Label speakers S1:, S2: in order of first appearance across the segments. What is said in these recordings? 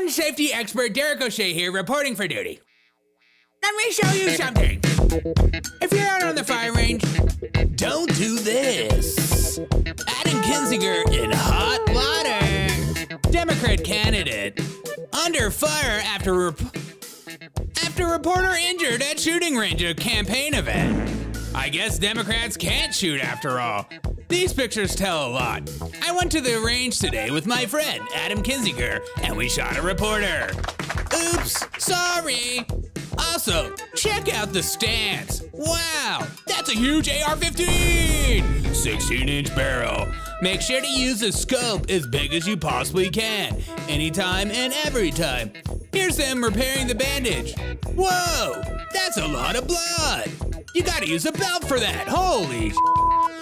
S1: Gun safety expert Derek O'Shea here, reporting for duty. Let me show you something. If you're out on the fire range, don't do this. Adam Kinzinger in hot water. Democrat candidate under fire after reporter injured at shooting range at campaign event. I guess Democrats can't shoot after all. These pictures tell a lot. I went to the range today with my friend, Adam Kinzinger, and we shot a reporter. Oops, sorry. Also, check out the stance. Wow, that's a huge AR-15! 16-inch barrel. Make sure to use a scope as big as you possibly can, anytime and every time. Here's them repairing the bandage. Whoa, that's a lot of blood. You gotta use a belt for that, holy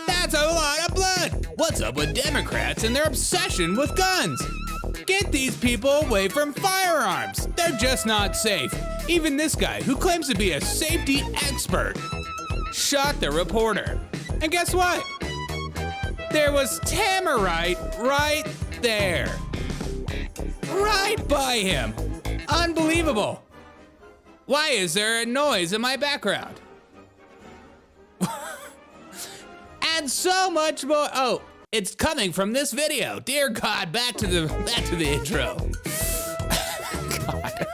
S1: that's a lot of blood. What's up with Democrats and their obsession with guns? Get these people away from firearms. They're just not safe. Even this guy, who claims to be a safety expert, shot the reporter. And guess what? There was Tamarite right there. Right by him. Unbelievable. Why is there a noise in my background? And so much more. Oh, it's coming from this video. Dear God, back to the intro. God.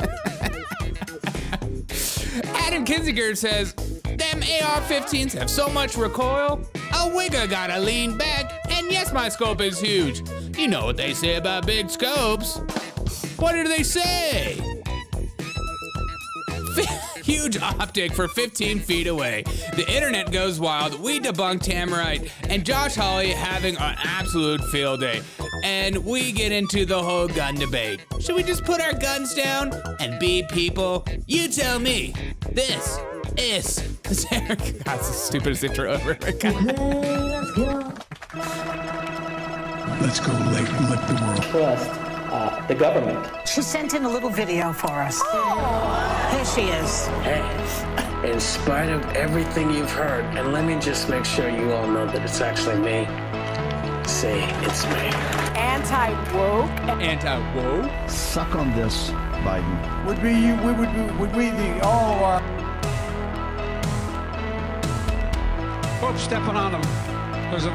S1: Adam Kinzinger says, them AR-15s have so much recoil, a wigger gotta lean back, and yes, my scope is huge. You know what they say about big scopes. What do they say? Huge optic for 15 feet away. The internet goes wild. We debunk Tamarite and Josh Hawley having an absolute field day. And we get into the whole gun debate. Should we just put our guns down and be people? You tell me. This is Derek. That's the stupidest intro ever.
S2: Let's go lick the world.
S3: Trust the government.
S4: She sent in a little video for us. Oh. Here she is.
S5: Hey, in spite of everything you've heard, and let me just make sure you all know that it's actually me. Say it's me.
S4: Anti-woke.
S1: Anti-woke?
S2: Suck on this, Biden.
S6: Would we the all of our
S7: Folks stepping on them. There's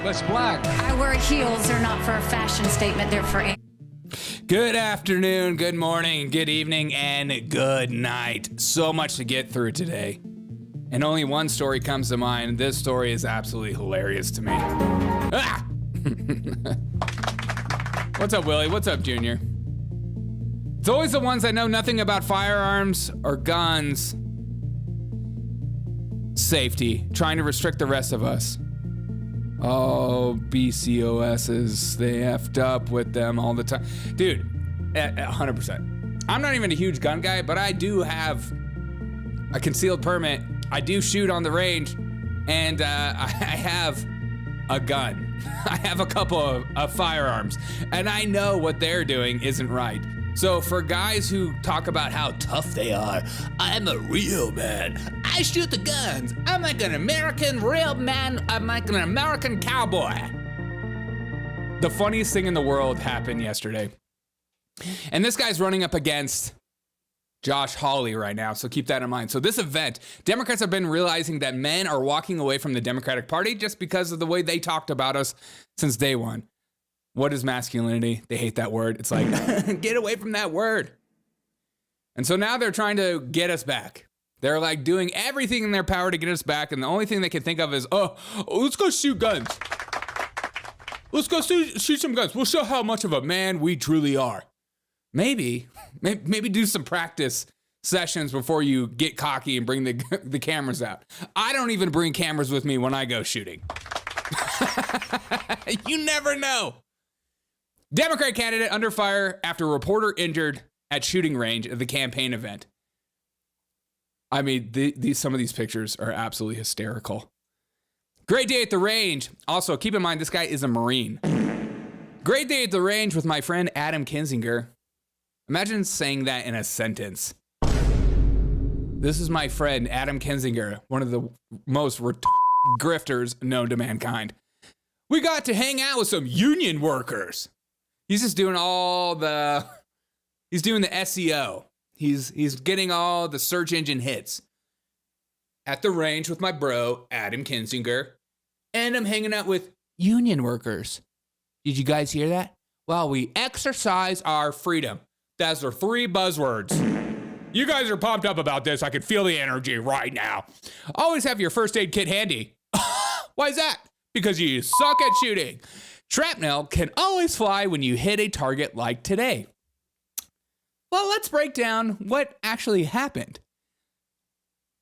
S7: less black.
S8: I wear heels. They're not for a fashion statement. They're for.
S1: Good afternoon, good morning, good evening, and good night. So much to get through today. And only one story comes to mind. This story is absolutely hilarious to me. Ah! What's up, Willie? What's up, Junior? It's always the ones that know nothing about firearms or guns. Safety, trying to restrict the rest of us. Oh, BCOSs, they effed up with them all the time. Dude, 100%. I'm not even a huge gun guy, but I do have a concealed permit. I do shoot on the range, and I have a gun. I have a couple of firearms, and I know what they're doing isn't right. So for guys who talk about how tough they are, I'm a real man. I shoot the guns. I'm like an American real man. I'm like an American cowboy. The funniest thing in the world happened yesterday. And this guy's running up against Josh Hawley right now, so keep that in mind. So this event, Democrats have been realizing that men are walking away from the Democratic Party just because of the way they talked about us since day one. What is masculinity? They hate that word. It's like, get away from that word. And so now they're trying to get us back. They're like doing everything in their power to get us back. And the only thing they can think of is, oh let's go shoot guns. Let's go shoot some guns. We'll show how much of a man we truly are. Maybe do some practice sessions before you get cocky and bring the cameras out. I don't even bring cameras with me when I go shooting. You never know. Democrat candidate under fire after reporter injured at shooting range at the campaign event. I mean, some of these pictures are absolutely hysterical. Great day at the range. Also, keep in mind, this guy is a Marine. Great day at the range with my friend Adam Kinzinger. Imagine saying that in a sentence. This is my friend Adam Kinzinger, one of the most grifters known to mankind. We got to hang out with some union workers. He's just doing all the He's doing the SEO. He's getting all the search engine hits. At the range with my bro, Adam Kinzinger. And I'm hanging out with union workers. Did you guys hear that? While we exercise our freedom. That's our 3 buzzwords. You guys are pumped up about this. I can feel the energy right now. Always have your first aid kit handy. Why is that? Because you suck at shooting. Shrapnel can always fly when you hit a target like today. Well, let's break down what actually happened.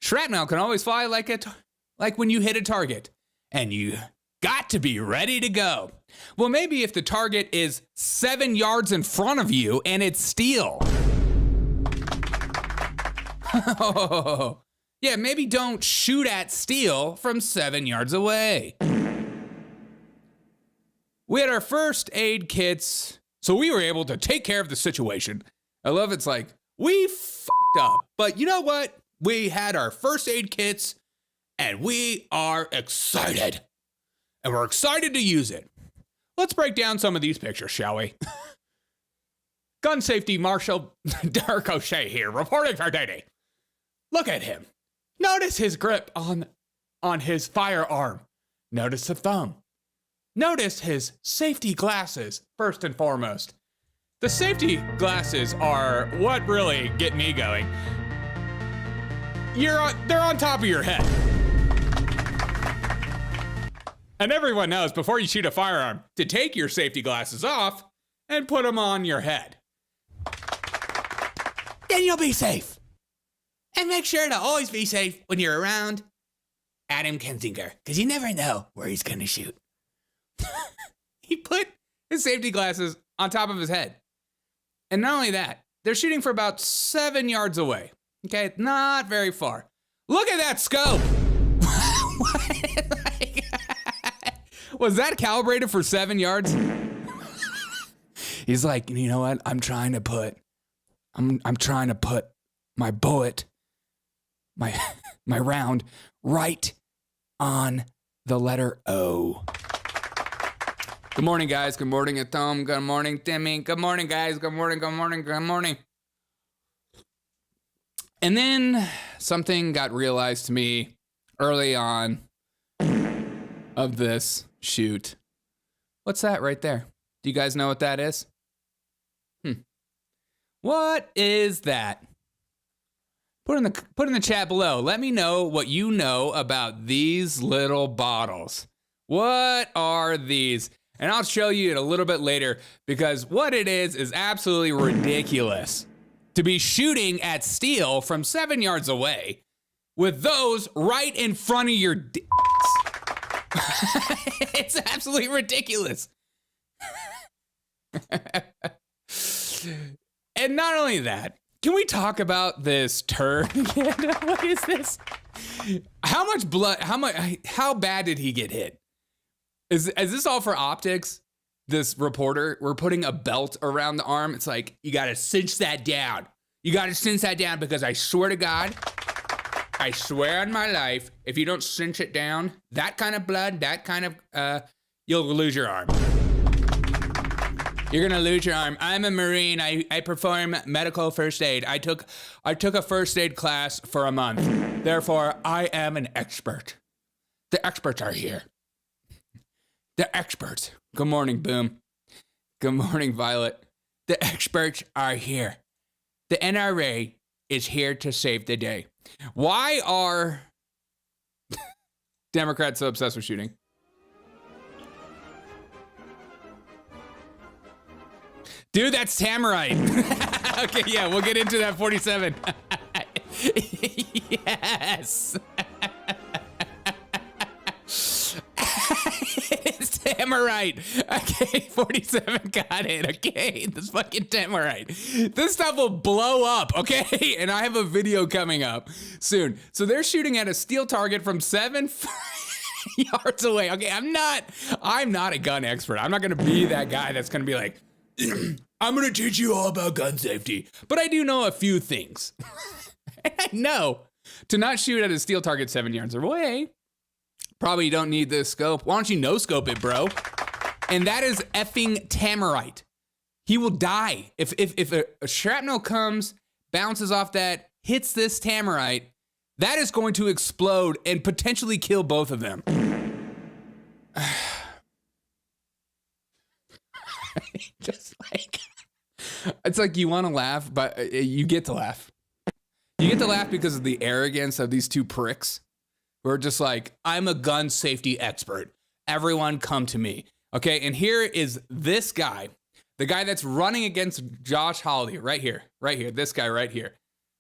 S1: Shrapnel can always fly like when you hit a target, and you got to be ready to go. Well, maybe if the target is 7 yards in front of you and it's steel. Yeah, maybe don't shoot at steel from 7 yards away. We had our first aid kits, so we were able to take care of the situation. I love it's like, we fucked up, but you know what? We had our first aid kits, and we are excited. And we're excited to use it. Let's break down some of these pictures, shall we? Gun safety Marshal Derek O'Shea here, reporting for duty. Look at him. Notice his grip on his firearm. Notice the thumb. Notice his safety glasses, first and foremost. The safety glasses are what really get me going. They're on top of your head. And everyone knows before you shoot a firearm to take your safety glasses off and put them on your head. Then you'll be safe. And make sure to always be safe when you're around Adam Kinzinger, because you never know where he's going to shoot. He put his safety glasses on top of his head. And not only that, they're shooting for about 7 yards away. Okay, not very far. Look at that scope. Was that calibrated for 7 yards? He's like, you know what? I'm trying to put my bullet, my round right on the letter O. Good morning, guys. Good morning, Tom. Good morning, Timmy. Good morning, guys. Good morning, good morning, good morning. And then something got realized to me early on of this shoot. What's that right there? Do you guys know what that is? What is that? Put in the chat below. Let me know what you know about these little bottles. What are these? And I'll show you it a little bit later, because what it is absolutely ridiculous. To be shooting at steel from 7 yards away with those right in front of your dicks. It's absolutely ridiculous. And not only that, can we talk about this turd again? What is this? How much blood, how bad did he get hit? Is this all for optics? This reporter, we're putting a belt around the arm. It's like, you gotta cinch that down. You gotta cinch that down, because I swear to God, I swear on my life, if you don't cinch it down, that kind of blood, that kind of, you'll lose your arm. You're gonna lose your arm. I'm a Marine. I perform medical first aid. I took a first aid class for a month. Therefore, I am an expert. The experts are here. The experts. Good morning, Boom. Good morning, Violet. The experts are here. The NRA is here to save the day. Why are Democrats so obsessed with shooting? Dude, that's Tamarite. Okay, yeah, we'll get into that 47. Yes. It's Tamarite. Okay, 47 got it. Okay, this fucking Tamarite. This stuff will blow up, okay? And I have a video coming up soon. So they're shooting at a steel target from 7 yards away. Okay, I'm not a gun expert. I'm not gonna be that guy that's gonna be like, I'm gonna teach you all about gun safety. But I do know a few things. I know to not shoot at a steel target 7 yards away, probably don't need this scope. Why don't you no scope it, bro? And that is effing Tamarite. He will die. If a shrapnel comes, bounces off that, hits this Tamarite, that is going to explode and potentially kill both of them. Just like, it's like you want to laugh, but you get to laugh. You get to laugh because of the arrogance of these two pricks who are just like, I'm a gun safety expert. Everyone come to me. Okay, and here is this guy. The guy that's running against Josh Hawley right here, this guy right here.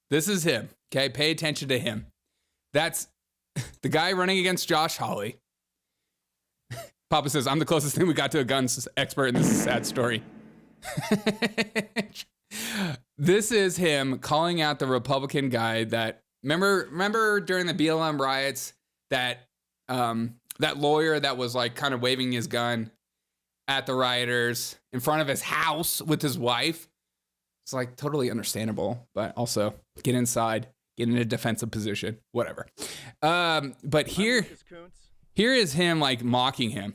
S1: This is him, okay? Pay attention to him. That's the guy running against Josh Hawley. Papa says, I'm the closest thing we got to a guns expert, and this is a sad story. This is him calling out the Republican guy that, remember during the BLM riots, that lawyer that was like kind of waving his gun at the rioters in front of his house with his wife. It's like totally understandable, but also get inside, get in a defensive position, whatever. But here is him like mocking him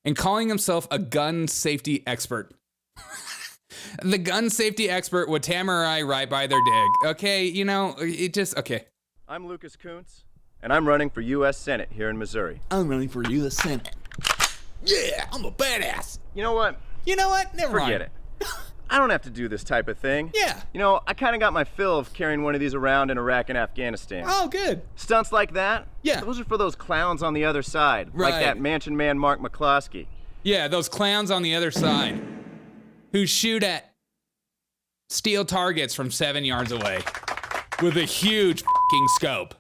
S1: and calling himself a gun safety expert. The gun safety expert with Tamarite right by their dig. Okay, you know, it just, okay.
S9: I'm Lucas Kunce, and I'm running for U.S. Senate here in Missouri.
S1: I'm running for U.S. Senate. Yeah, I'm a badass.
S9: You know what?
S1: Never mind.
S9: Forget it. I don't have to do this type of thing.
S1: Yeah.
S9: You know, I kind of got my fill of carrying one of these around in Iraq and Afghanistan.
S1: Oh, good.
S9: Stunts like that?
S1: Yeah.
S9: Those are for those clowns on the other side.
S1: Right.
S9: Like that mansion man Mark McCloskey.
S1: Yeah, those clowns on the other side who shoot at steel targets from 7 yards away with a huge f***ing scope.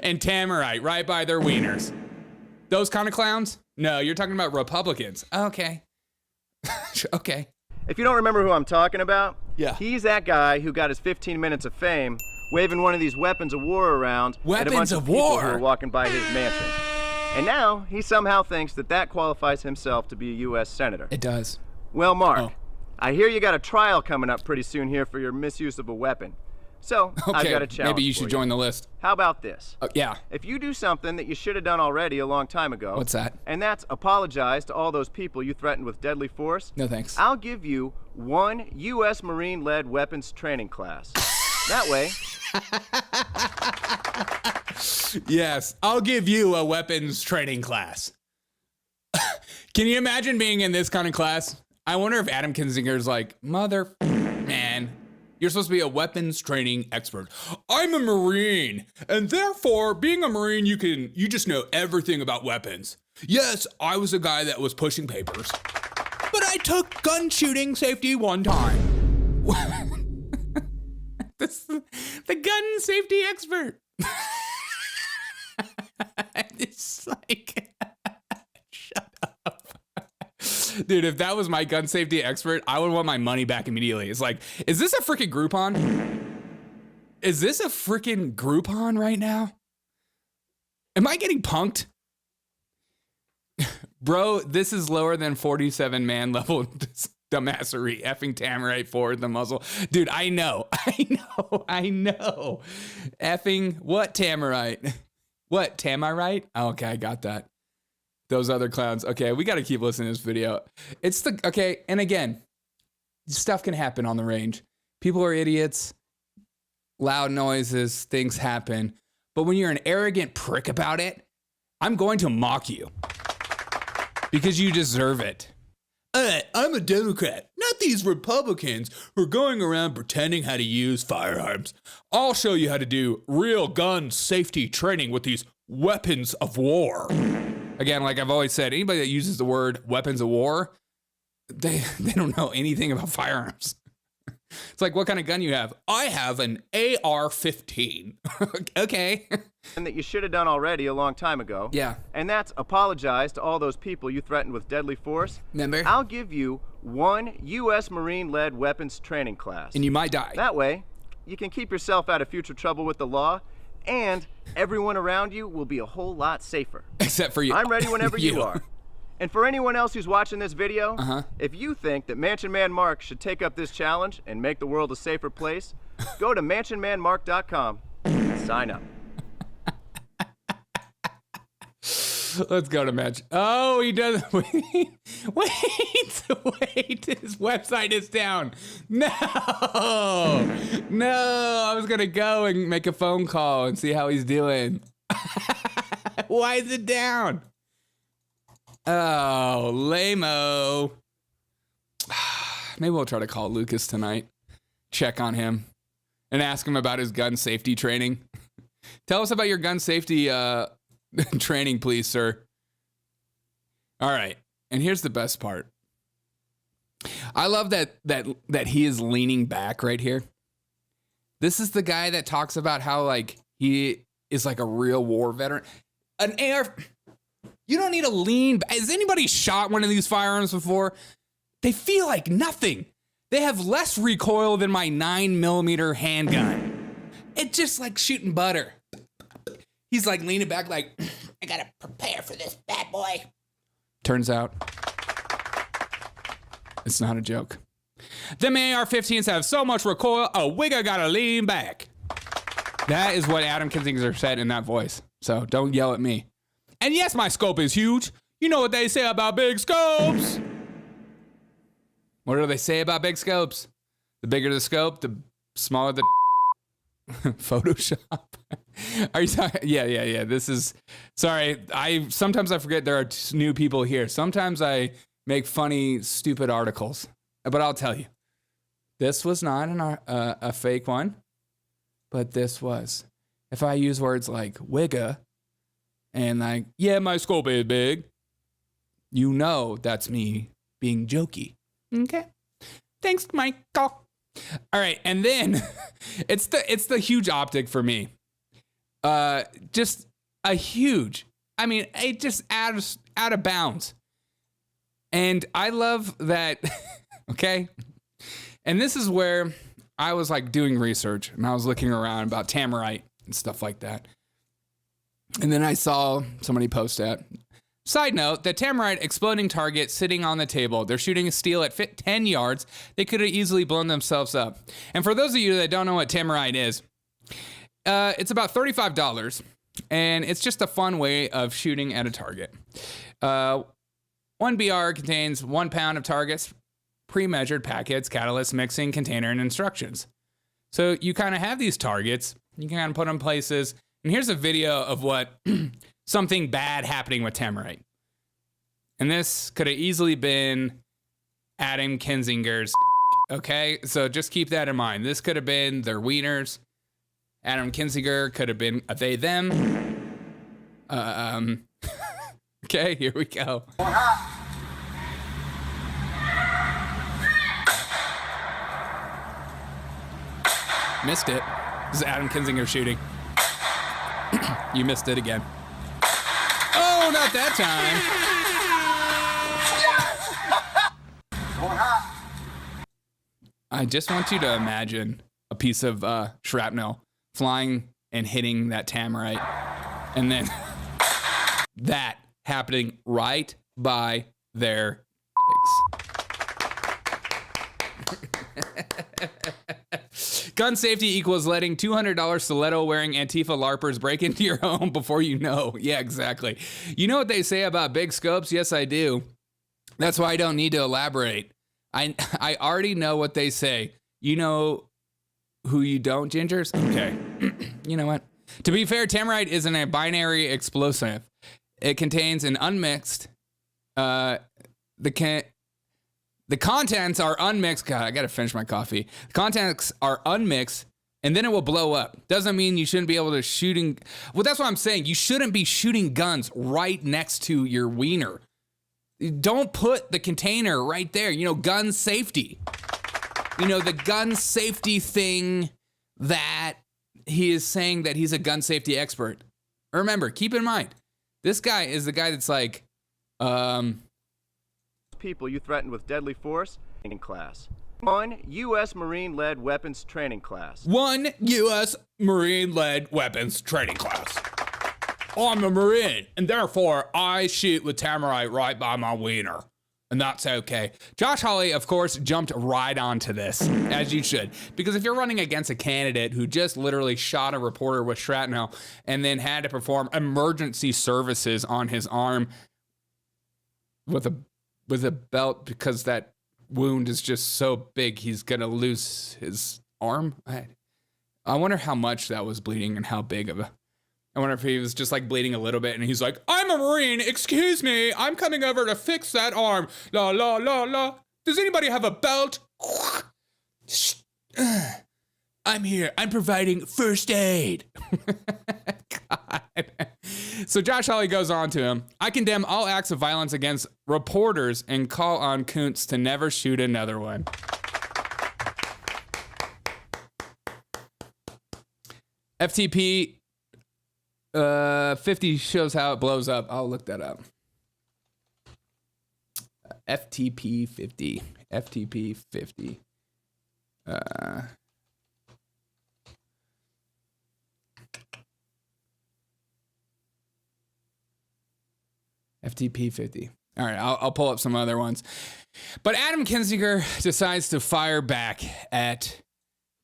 S1: And Tamarite right by their wieners. Those kind of clowns? No, you're talking about Republicans. Okay. Okay.
S9: If you don't remember who I'm talking about,
S1: yeah,
S9: he's that guy who got his 15 minutes of fame waving one of these weapons of war around at a bunch of people who were walking by his mansion. And now he somehow thinks that that qualifies himself to be a U.S. Senator.
S1: It does.
S9: Well, Mark, I hear you got a trial coming up pretty soon here for your misuse of a weapon. So,
S1: okay,
S9: I've got a challenge.
S1: Maybe you should join the list.
S9: How about this?
S1: Yeah.
S9: If you do something that you should have done already a long time ago.
S1: What's that?
S9: And that's apologize to all those people you threatened with deadly force.
S1: No thanks.
S9: I'll give you one U.S. Marine-led weapons training class. That way.
S1: Yes, I'll give you a weapons training class. Can you imagine being in this kind of class? I wonder if Adam Kinzinger's like, man, you're supposed to be a weapons training expert. I'm a Marine, and therefore, being a Marine, you just know everything about weapons. Yes, I was a guy that was pushing papers, but I took gun shooting safety one time. The gun safety expert. It's like, shut up. Dude, if that was my gun safety expert, I would want my money back immediately. It's like, is this a freaking Groupon? Is this a freaking Groupon right now? Am I getting punked? Bro, this is lower than 47 man level dumbassery. Effing Tamarite forward the muzzle. Dude, I know. Effing what Tamarite? What, Tamarite? Oh, okay, I got that. Those other clowns. Okay, we got to keep listening to this video. Okay, and again, stuff can happen on the range. People are idiots. Loud noises, things happen. But when you're an arrogant prick about it, I'm going to mock you. Because you deserve it. I'm a Democrat, not these Republicans who are going around pretending how to use firearms. I'll show you how to do real gun safety training with these weapons of war. Again, like I've always said, anybody that uses the word weapons of war, they don't know anything about firearms. It's like, what kind of gun you have? I have an AR-15. Okay.
S9: And that you should have done already a long time ago.
S1: Yeah.
S9: And that's apologize to all those people you threatened with deadly force.
S1: Remember?
S9: I'll give you one U.S. Marine-led weapons training class.
S1: And you might die.
S9: That way, you can keep yourself out of future trouble with the law, and everyone around you will be a whole lot safer.
S1: Except for you.
S9: I'm ready whenever you are. And for anyone else who's watching this video, if you think that Mansion Man Mark should take up this challenge and make the world a safer place, go to mansionmanmark.com and sign up.
S1: Let's go to match. Oh, he does. Wait. His website is down. No. I was going to go and make a phone call and see how he's doing. Why is it down? Oh, lame-o. Maybe we'll try to call Lucas tonight. Check on him and ask him about his gun safety training. Tell us about your gun safety training, please, sir. All right. And here's the best part. I love that he is leaning back right here. This is the guy that talks about how like he is like a real war veteran. An AR. You don't need to lean back. Has anybody shot one of these firearms before? They feel like nothing. They have less recoil than my 9mm handgun. It's just like shooting butter. He's like leaning back like, I gotta prepare for this bad boy. Turns out, it's not a joke. Them AR-15s have so much recoil, a wigger gotta lean back. That is what Adam Kinzinger said in that voice. So don't yell at me. And yes, my scope is huge. You know what they say about big scopes. What do they say about big scopes? The bigger the scope, the smaller the Photoshop. Are you talking? Yeah. This is, sorry. Sometimes I forget there are new people here. Sometimes I make funny, stupid articles, but I'll tell you, this was not a fake one, but this was. If I use words like wigga and like, yeah, my scope is big, you know that's me being jokey. Okay. Thanks, Michael. All right, and then it's the huge optic for me. Just a huge. I mean, it just out of bounds. And I love that. Okay. And this is where I was like doing research and I was looking around about Tamarite and stuff like that. And then I saw somebody post that. Side note, the Tamarite exploding target sitting on the table. They're shooting a steel at 10 yards. They could have easily blown themselves up. And for those of you that don't know what Tamarite is, it's about $35. And it's just a fun way of shooting at a target. 1 BR contains 1 pound of targets, pre-measured packets, catalyst, mixing, container, and instructions. So you kind of have these targets. You can kind of put them places. And here's a video of what something bad happening with Tamarite. And this could have easily been Adam Kinzinger's. Okay, so just keep that in mind. This could have been their wieners. Adam Kinzinger could have been a they, them. Okay, here we go. Missed it. This is Adam Kinzinger shooting. You missed it again. Oh, not that time. I just want you to imagine a piece of shrapnel flying and hitting that Tamarite, and then that happening right by their dicks. Gun safety equals letting $200 stiletto-wearing Antifa LARPers break into your home before you know. Yeah, exactly. You know what they say about big scopes? Yes, I do. That's why I don't need to elaborate. I already know what they say. You know who you don't, Gingers? Okay. You know what? To be fair, Tamarite isn't a binary explosive. It contains an unmixed, the contents are unmixed. God, I got to finish my coffee. The contents are unmixed, and then it will blow up. Doesn't mean you shouldn't be able to shooting. Well, that's what I'm saying. You shouldn't be shooting guns right next to your wiener. Don't put the container right there. You know, gun safety. You know, the gun safety thing that he is saying that he's a gun safety expert. Remember, keep in mind, this guy is the guy that's like,
S9: people you threatened with deadly force in class. 1 U.S. Marine-led weapons training class.
S1: 1 U.S. Marine-led weapons training class. I'm a Marine, and therefore I shoot with Tamarite right by my wiener. And that's okay. Josh Hawley, of course, jumped right onto this, as you should. Because if you're running against a candidate who just literally shot a reporter with shrapnel and then had to perform emergency services on his arm with a belt because that wound is just so big, he's going to lose his arm. I wonder how much that was bleeding and how big of a... I wonder if he was just like bleeding a little bit and he's like, I'm a Marine, excuse me, I'm coming over to fix that arm. La, la, la, la. Does anybody have a belt? I'm here, I'm providing first aid. God. So Josh Hawley goes on to him. I condemn all acts of violence against reporters and call on Kunce to never shoot another one. FTP 50 shows how it blows up. I'll look that up. FTP 50. FTP 50. FTP 50. All right, I'll pull up some other ones. But Adam Kinzinger decides to fire back at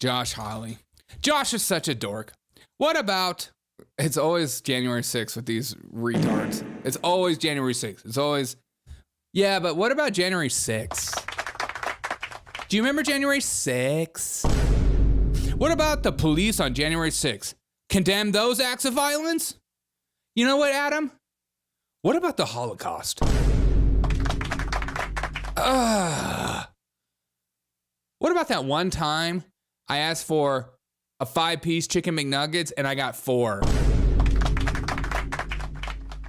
S1: Josh Hawley. Josh is such a dork. What about... It's always January 6th with these retards. It's always January 6th. It's always, yeah, but what about January 6th? Do you remember January 6th? What about the police on January 6th? Condemn those acts of violence? You know what, Adam? What about the Holocaust? What about that one time I asked for a 5-piece chicken McNuggets and I got 4?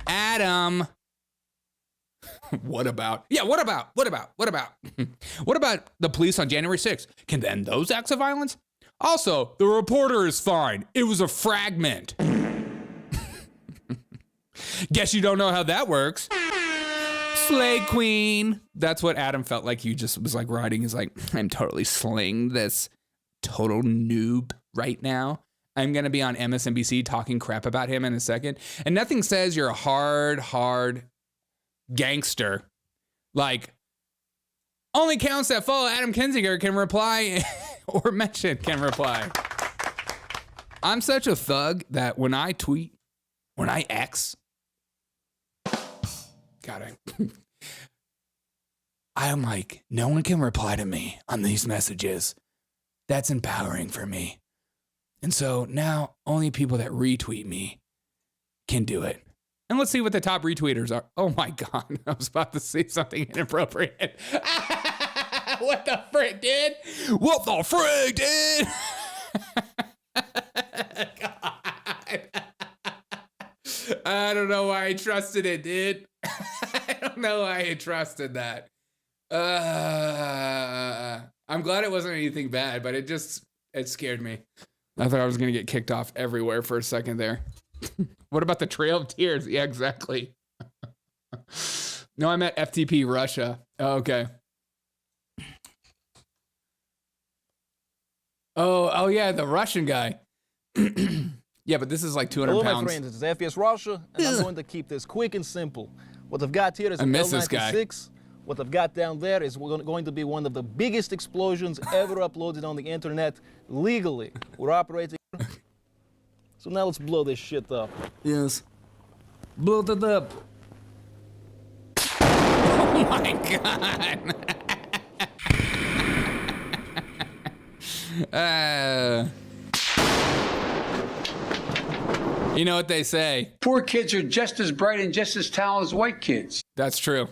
S1: Adam. What about the police on January 6th? Condemn those acts of violence? Also, the reporter is fine. It was a fragment. Guess you don't know how that works. Slay queen. That's what Adam felt like he just was like writing. He's like, I'm totally slaying this total noob right now. I'm going to be on MSNBC talking crap about him in a second. And nothing says you're a hard gangster. Like, only counts that follow Adam Kinzinger can reply or mention can reply. I'm such a thug that when I tweet, when I X, I'm like, no one can reply to me on these messages. That's empowering for me. And so now only people that retweet me can do it. And let's see what the top retweeters are. Oh my God, I was about to say something inappropriate. What the frick, dude? What the frick, dude? God. I don't know why I trusted it, dude. I don't know why I trusted that. I'm glad it wasn't anything bad, but it scared me. I thought I was going to get kicked off everywhere for a second there. What about the Trail of Tears? Yeah, exactly. No, I'm at FTP Russia. Oh, okay. Oh yeah, the Russian guy. Yeah, but this is like 200
S10: Hello,
S1: pounds.
S10: Hello, my friends. It's FPS Russia, and I'm going to keep this quick and simple. What I've got here is a L96. What I've got down there is going to be one of the biggest explosions ever uploaded on the internet legally. We're operating. So now let's blow this shit up.
S1: Yes. Blow it up. Oh my God. You know what they say?
S7: Poor kids are just as bright and just as talented as white kids.
S1: That's true.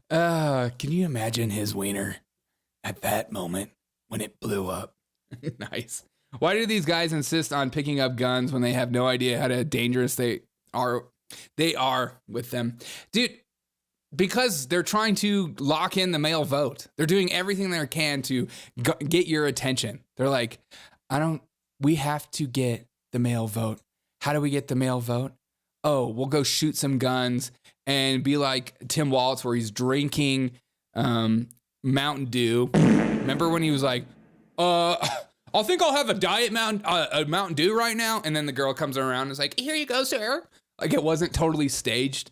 S1: Can you imagine his wiener at that moment when it blew up? Nice. Why do these guys insist on picking up guns when they have no idea how dangerous they are with them? Dude, because they're trying to lock in the male vote. They're doing everything they can to get your attention. They're like, we have to get the male vote. How do we get the male vote? Oh, we'll go shoot some guns and be like Tim Waltz where he's drinking Mountain Dew. Remember when he was like, I think I'll have a diet Mountain Dew right now. And then the girl comes around and is like, here you go, sir. Like it wasn't totally staged.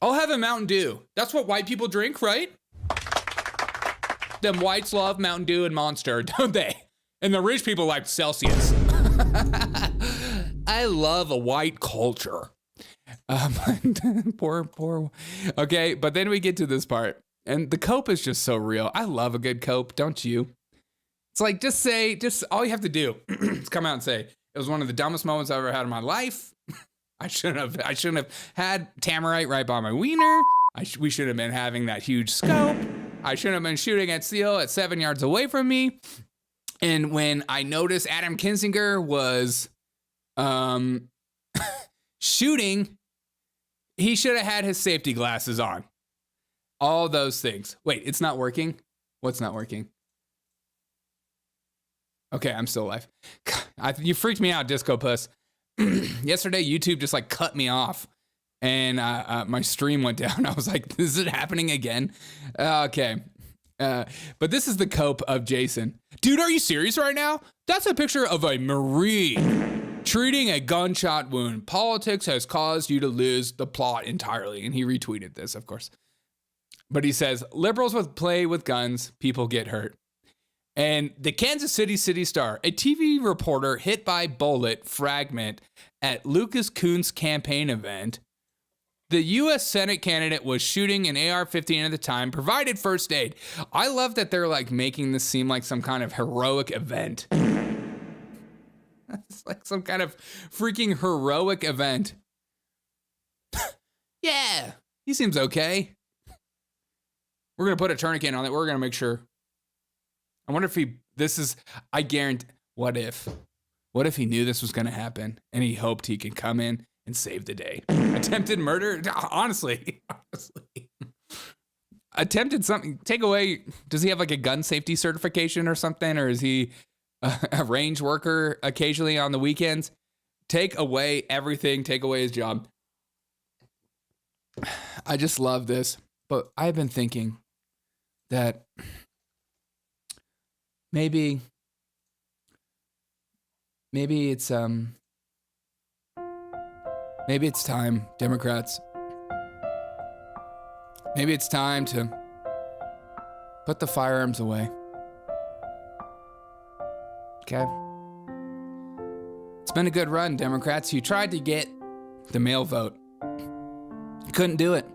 S1: I'll have a Mountain Dew. That's what white people drink, right? Them whites love Mountain Dew and Monster, don't they? And the rich people like Celsius. I love a white culture. Poor. Okay, but then we get to this part. And the cope is just so real. I love a good cope, don't you? It's like, just all you have to do is come out and say, it was one of the dumbest moments I've ever had in my life. I shouldn't have had Tamarite right by my wiener. We should have been having that huge scope. I shouldn't have been shooting at Seal at 7 yards away from me. And when I noticed Adam Kinzinger was shooting, he should have had his safety glasses on. All those things. Wait, it's not working? What's not working? Okay, I'm still alive. You freaked me out, Disco Puss. Yesterday, YouTube just like cut me off and my stream went down. I was like, is it happening again? Okay. But this is the cope of Jason. Dude, are you serious right now? That's a picture of a Marine treating a gunshot wound. Politics has caused you to lose the plot entirely. And he retweeted this, of course. But he says, liberals with play with guns, people get hurt. And the Kansas City Star, a TV reporter hit by bullet fragment at Lucas Kunce campaign event. The U.S. Senate candidate was shooting an AR-15 at the time, provided first aid. I love that they're like making this seem like some kind of heroic event. It's like some kind of freaking heroic event. Yeah, he seems okay. We're going to put a tourniquet on it. We're going to make sure. I wonder if I guarantee, what if he knew this was going to happen and he hoped he could come in and save the day? Attempted murder? Honestly. Attempted something, take away, does he have like a gun safety certification or something? Or is he a range worker occasionally on the weekends? Take away everything, take away his job. I just love this, but I've been thinking that maybe it's time, Democrats. Maybe it's time to put the firearms away. Okay? It's been a good run, Democrats. You tried to get the mail vote. You couldn't do it.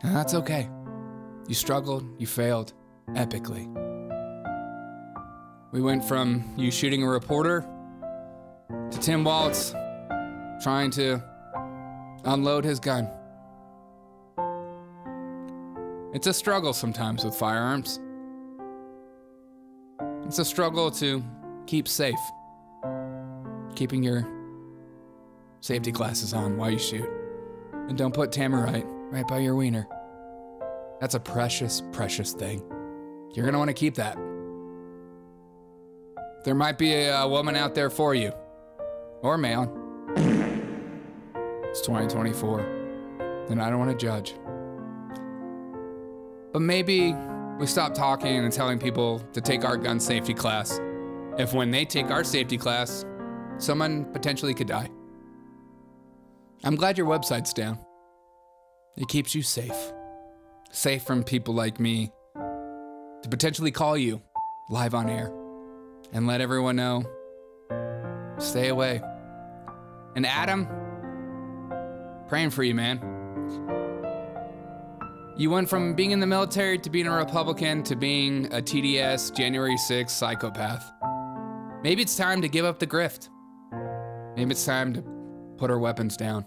S1: And that's okay. You struggled, you failed epically. We went from you shooting a reporter to Tim Walz trying to unload his gun. It's a struggle sometimes with firearms. It's a struggle to keep safe. Keeping your safety glasses on while you shoot. And don't put Tamarite right by your wiener. That's a precious, precious thing. You're gonna want to keep that. There might be a woman out there for you. Or man. It's 2024. And I don't want to judge. But maybe we stop talking and telling people to take our gun safety class. If when they take our safety class, someone potentially could die. I'm glad your website's down. It keeps you safe. Safe from people like me to potentially call you live on air and let everyone know, stay away. And Adam, praying for you, man. You went from being in the military to being a Republican to being a TDS January 6th psychopath. Maybe it's time to give up the grift. Maybe it's time to put our weapons down.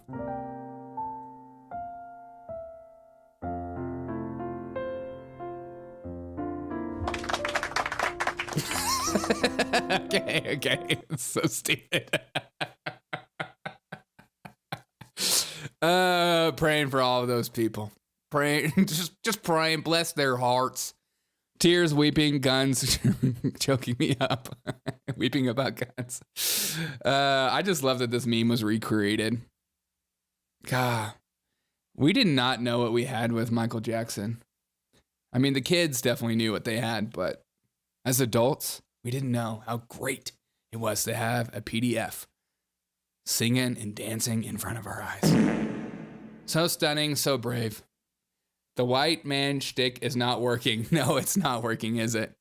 S1: Okay. It's so stupid. Praying for all of those people. Praying, just praying, bless their hearts. Tears, weeping, guns, choking me up. Weeping about guns. I just love that this meme was recreated. God, we did not know what we had with Michael Jackson. I mean, the kids definitely knew what they had, but as adults, we didn't know how great it was to have a PDF singing and dancing in front of our eyes. So stunning, so brave. The white man shtick is not working. No, it's not working, is it?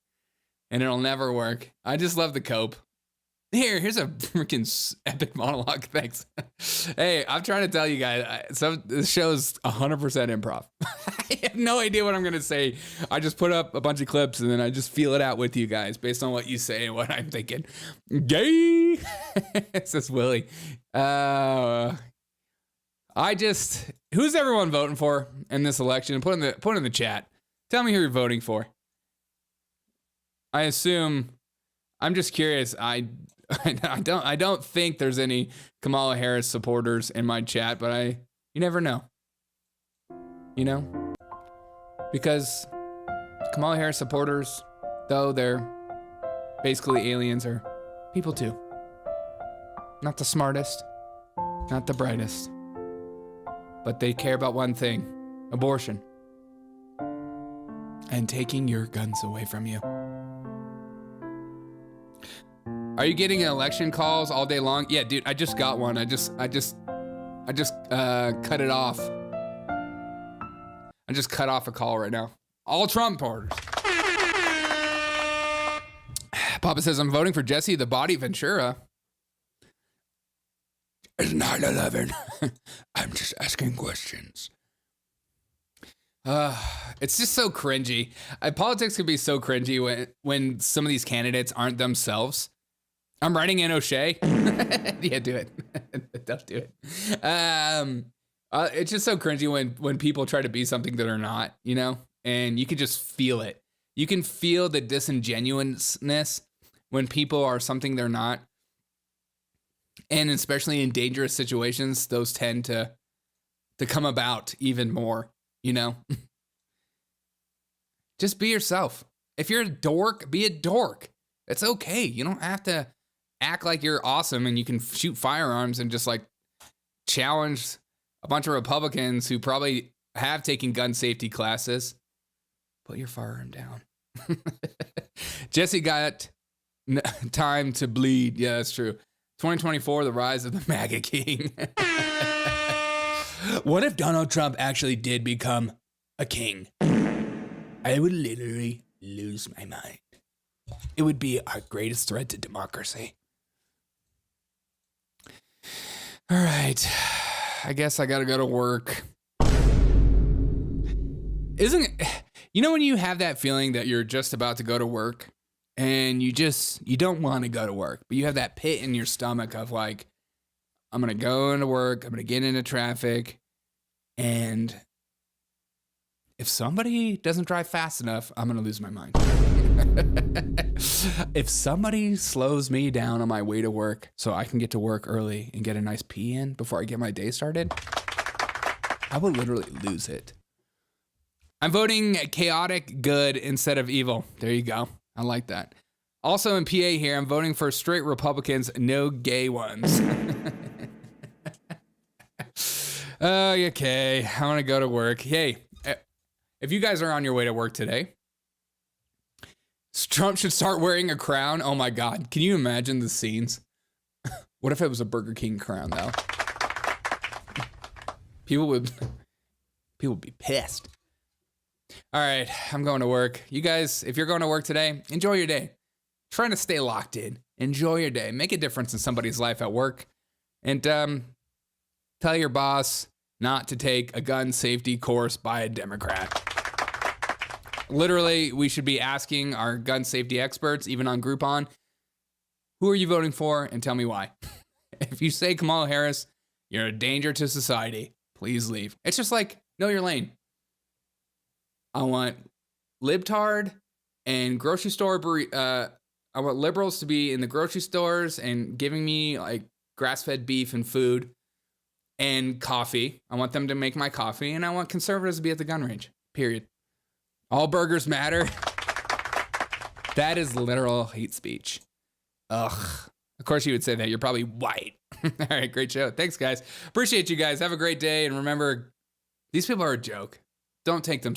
S1: And it'll never work. I just love the cope. Here's a freaking epic monologue. Thanks. Hey, I'm trying to tell you guys, this show's 100% improv. I have no idea what I'm going to say. I just put up a bunch of clips and then I just feel it out with you guys based on what you say and what I'm thinking. Gay. It's just Willie. Who's everyone voting for in this election? Put in the chat. Tell me who you're voting for. I assume, I'm just curious. I don't think there's any Kamala Harris supporters in my chat, but you never know. You know? Because Kamala Harris supporters, though they're basically aliens, are people too. Not the smartest, not the brightest. But they care about one thing, abortion. And taking your guns away from you. Are you getting election calls all day long? Yeah, dude, I just got one. I just cut it off. I just cut off a call right now. All Trump supporters. Papa says, I'm voting for Jesse the Body Ventura. It's 9/11. I'm just asking questions. It's just so cringy. Politics can be so cringy when some of these candidates aren't themselves. I'm writing in O'Shea. Yeah, do it. Don't do it. It's just so cringy when people try to be something that are not, you know? And you can just feel it. You can feel the disingenuousness when people are something they're not. And especially in dangerous situations, those tend to come about even more, you know? Just be yourself. If you're a dork, be a dork. It's okay. You don't have to act like you're awesome and you can shoot firearms and just like challenge a bunch of Republicans who probably have taken gun safety classes. Put your firearm down. Jesse got time to bleed. Yeah, that's true. 2024, the rise of the MAGA king. What if Donald Trump actually did become a king? I would literally lose my mind. It would be our greatest threat to democracy. All right. I guess I gotta go to work. Isn't it, you know when you have that feeling that you're just about to go to work and you don't want to go to work, but you have that pit in your stomach of like, I'm gonna go into work, I'm gonna get into traffic, and if somebody doesn't drive fast enough, I'm gonna lose my mind. If somebody slows me down on my way to work so I can get to work early and get a nice pee in before I get my day started, I will literally lose it. I'm voting chaotic good instead of evil. There you go. I like that. Also in PA here, I'm voting for straight Republicans, no gay ones. Okay, I want to go to work. Hey, if you guys are on your way to work today, Trump should start wearing a crown. Oh my God. Can you imagine the scenes? What if it was a Burger King crown though? People would be pissed. All right, I'm going to work. You guys, if you're going to work today, enjoy your day. Trying to stay locked in. Enjoy your day. Make a difference in somebody's life at work. And tell your boss not to take a gun safety course by a Democrat. Literally, we should be asking our gun safety experts, even on Groupon, who are you voting for and tell me why. If you say Kamala Harris, you're a danger to society. Please leave. It's just like, know your lane. I want libtard and grocery store I want liberals to be in the grocery stores and giving me like grass-fed beef and food and coffee. I want them to make my coffee, and I want conservatives to be at the gun range. Period. All burgers matter. That is literal hate speech. Ugh. Of course you would say that. You're probably white. All right, great show. Thanks, guys. Appreciate you guys. Have a great day. And remember, these people are a joke. Don't take them